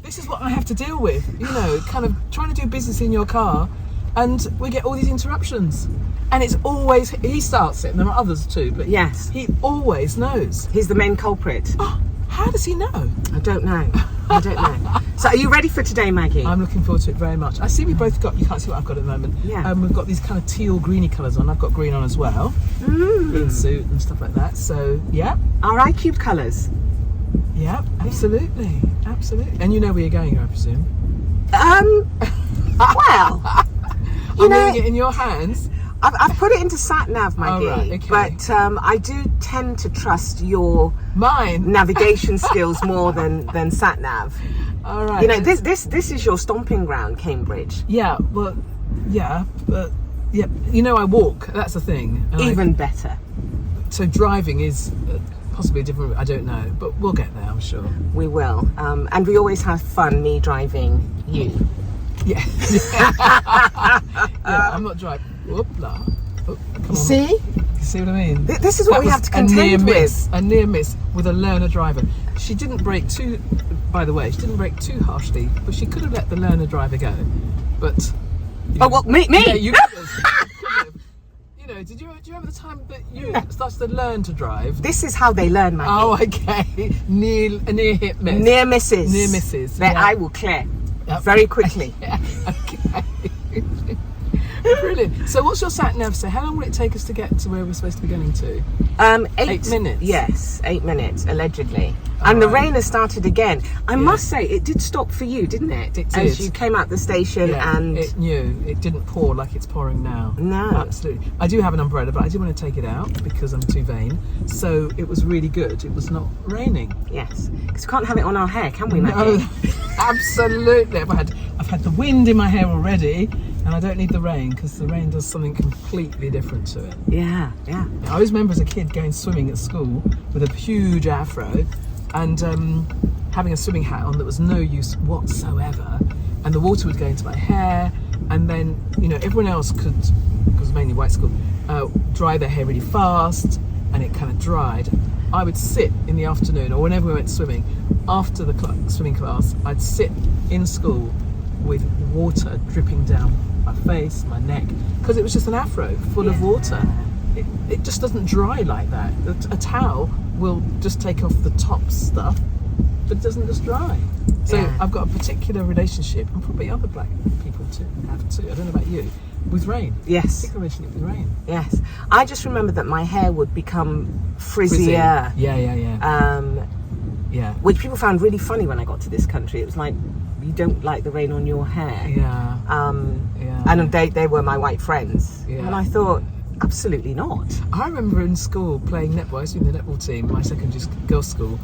this is what I have to deal with, you know, kind of trying to do business in your car, and we get all these interruptions. And it's always, he starts it, and there are others too, but yes, he always knows. He's the main culprit. Oh, how does he know? I don't know. I don't know. So are you ready for today, Maggie? I'm looking forward to it very much. I see we both got, you can't see what I've got at the moment. Yeah. We've got these kind of teal greeny colours on. I've got green on as well. Green suit and stuff like that. So, yeah. Our IQ colours. Yeah, absolutely. Absolutely. And you know where you're going, I presume? Well, I'm leaving it in your hands. I've put it into sat-nav, Maggie, right, okay. but I do tend to trust your Mine navigation skills more than sat-nav. All right. You know, this is your stomping ground, Cambridge. Yeah, well, yeah, but yeah, you know, I walk. That's the thing. Even better. So driving is possibly different. I don't know, but we'll get there, I'm sure. We will, and we always have fun. Me driving you. Yeah. Yeah, I'm not driving. Whoop-la. Oh, come on. See? You see what I mean? This is what we have to contend with. A near miss with a learner driver. She didn't brake too, by the way, she didn't brake too harshly, but she could have let the learner driver go. But oh, well, me? Yeah, you could have. You know, do you remember the time that you started to learn to drive? This is how they learn, Maggie. Oh, okay. A near hit miss. Near misses. Near misses. That yeah. I will clear very quickly. Yeah, okay. Brilliant. So what's your sat nav say? How long will it take us to get to where we're supposed to be going to? 8 minutes. Yes, 8 minutes, allegedly. And the rain has started again. I must say, it did stop for you, didn't it? It did. As you came out the station and... it knew. It didn't pour like it's pouring now. No. Absolutely. I do have an umbrella, but I didn't want to take it out because I'm too vain. So it was really good. It was not raining. Yes. Because we can't have it on our hair, can we, Maggie? No, absolutely. I've had the wind in my hair already, and I don't need the rain because the rain does something completely different to it. Yeah, yeah. I always remember as a kid going swimming at school with a huge afro and having a swimming hat on that was no use whatsoever, and the water would go into my hair, and then, you know, everyone else could, because it was mainly white school, dry their hair really fast, and it kind of dried. I would sit in the afternoon, or whenever we went swimming, after the swimming class, I'd sit in school with water dripping down my face, my neck, because it was just an afro full of water. It just doesn't dry like that. A towel will just take off the top stuff, but it doesn't just dry. So I've got a particular relationship, and probably other black people too have too, I don't know about you, with rain. Yes. Particular relationship with rain. Yes. I just remember that my hair would become frizzier. Yeah. Which people found really funny when I got to this country. It was like, you don't like the rain on your hair. Yeah. And they were my white friends. Yeah. And I thought, absolutely not. I remember in school playing netball. I was in the netball team, my secondary girls' school,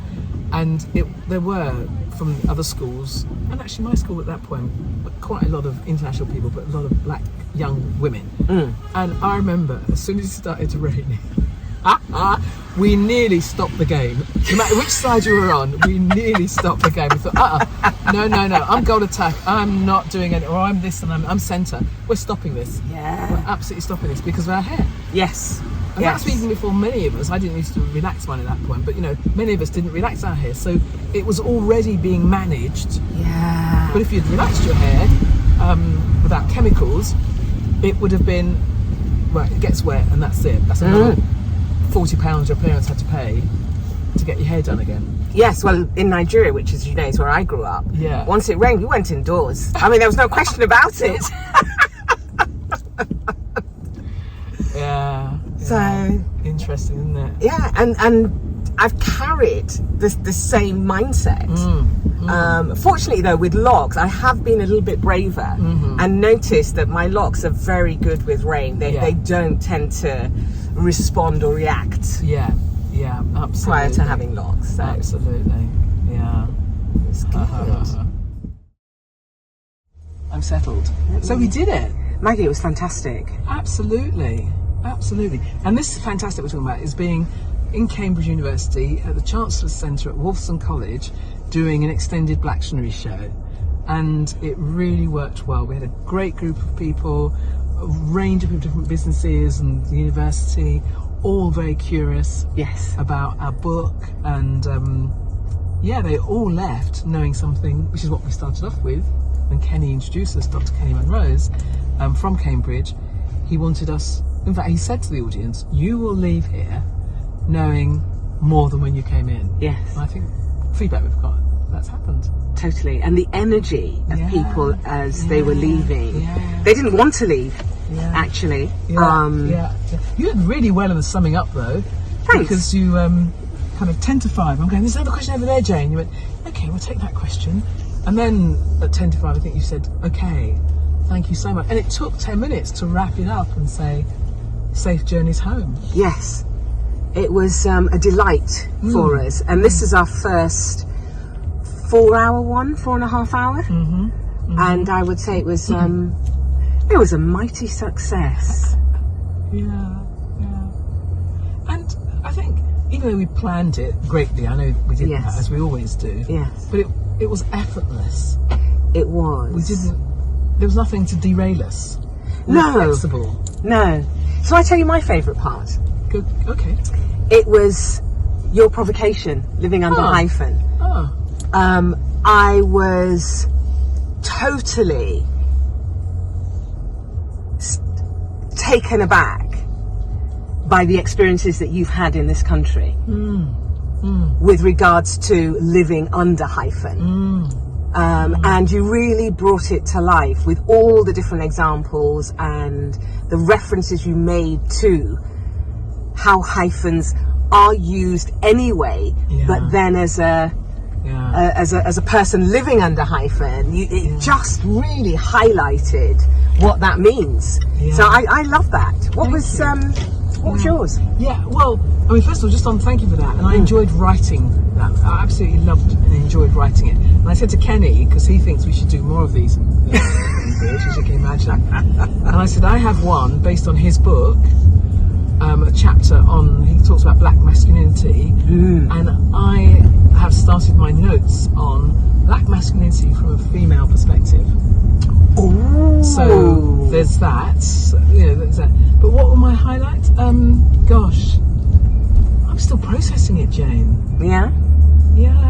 and there were from other schools, and actually my school at that point, quite a lot of international people, but a lot of black young women. And I remember as soon as it started to rain, we nearly stopped the game. No matter which side you were on, we nearly stopped the game. We thought, no, I'm goal attack. I'm not doing it, or I'm this and I'm centre. We're stopping this. Yeah. We're absolutely stopping this because of our hair. Yes. And that's even before many of us, I didn't used to relax mine at that point, but you know, many of us didn't relax our hair. So it was already being managed. Yeah. But if you'd relaxed your hair without chemicals, it would have been, well, it gets wet and that's it. That's another £40 your parents had to pay to get your hair done again. Yes, well, in Nigeria, which as you know is where I grew up, once it rained, we went indoors. I mean, there was no question about it. Yeah. So interesting, isn't it? Yeah, and I've carried the same mindset. Fortunately, though, with locks, I have been a little bit braver and noticed that my locks are very good with rain. They don't tend to respond or react. Yeah, absolutely. Prior to having locks. So. Absolutely, yeah. It's good. I'm settled. So we did it. Maggie, it was fantastic. Absolutely. And this is fantastic we're talking about, is being in Cambridge University at the Chancellor's Centre at Wolfson College doing an extended Blacktionary Show. And it really worked well. We had a great group of people, a range of different businesses and the university, all very curious about our book and yeah, they all left knowing something, which is what we started off with when Kenny introduced us, Dr. Kenny Monrose, from Cambridge. He wanted us, in fact, he said to the audience, you will leave here knowing more than when you came in. Yes. And I think feedback we've got, that's happened. Totally. And the energy of people as they were leaving. Yeah. They didn't want to leave, actually. Yeah. You did really well in the summing up, though. Thanks. Because you kind of 10 to 5, I'm going, there's another question over there, Jane. You went, okay, we'll take that question. And then at 10 to 5, I think you said, okay, thank you so much. And it took 10 minutes to wrap it up and say, safe journeys home. Yes. It was a delight for us. And this is our first 4-hour one, 4.5 hour. And I would say it was a mighty success. Yeah. And I think, even though we planned it greatly, I know we did that, as we always do. Yes. But it was effortless. It was. There was nothing to derail us. We No. were flexible. No. So I tell you my favourite part. Good. Okay. It was your provocation, living under hyphen. Oh. I was totally taken aback by the experiences that you've had in this country with regards to living under hyphen. And you really brought it to life with all the different examples and the references you made to how hyphens are used anyway, but then as a person living under hyphen, it just really highlighted what that means. So I love that. What was yours? Yeah, well, I mean, first of all, just thank you for that. And I enjoyed writing that. I absolutely loved and enjoyed writing it. And I said to Kenny, because he thinks we should do more of these in English, as you can imagine. And I said, I have one based on his book, a chapter he talks about black masculinity. And I have started my notes on black masculinity from a female perspective. Oh. So there's that, there's that. But what were my highlights? Gosh, I'm still processing it, Jane. Yeah? Yeah.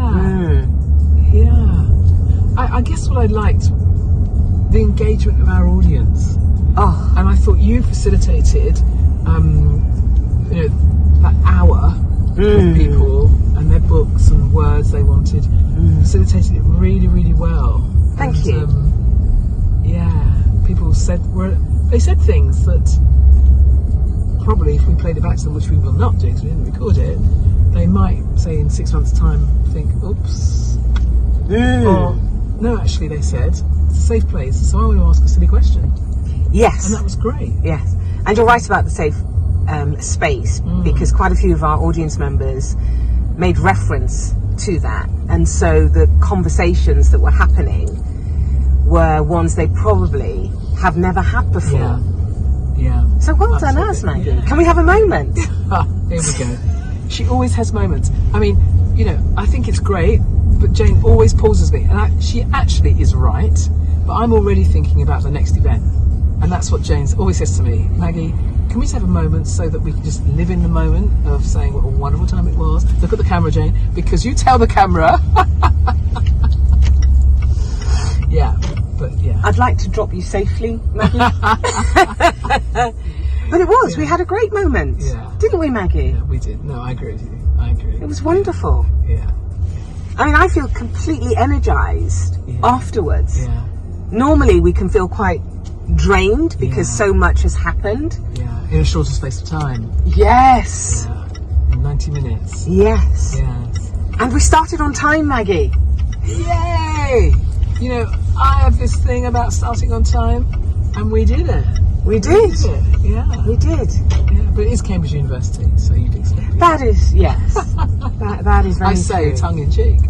I guess what I liked, the engagement of our audience. Oh. And I thought you facilitated, that hour with people and their books and words they wanted. Facilitated it really, really well. Thank you. People said things that probably, if we played it back to them, which we will not do because we didn't record it, they might say in 6 months' time, think, oops. Or, no, actually, they said, it's a safe place, so I want to ask a silly question. Yes. And that was great. Yes. And you're right about the safe space, because quite a few of our audience members made reference to that. And so the conversations that were happening were ones they probably have never had before. Yeah. So well done us, Maggie. Yeah. Can we have a moment? Here we go. She always has moments. I mean, I think it's great, but Jane always pauses me. And she actually is right, but I'm already thinking about the next event. And that's what Jane always says to me, Maggie, can we just have a moment so that we can just live in the moment of saying what a wonderful time it was? Look at the camera, Jane, because you tell the camera. Yeah. I'd like to drop you safely, Maggie. But it was. We had a great moment. Yeah. Didn't we, Maggie? Yeah, we did. No, I agree with you. I agree. It was wonderful. Yeah. I mean, I feel completely energized afterwards. Yeah. Normally, we can feel quite drained because so much has happened. Yeah. In a shorter space of time. Yes. Yeah. In 90 minutes. Yes. Yes. And we started on time, Maggie. Yay! I have this thing about starting on time, and we did it. We did. Yeah. We did. Yeah, but it is Cambridge University, so you'd expect it. That is, yes. that is very I say true. tongue in cheek.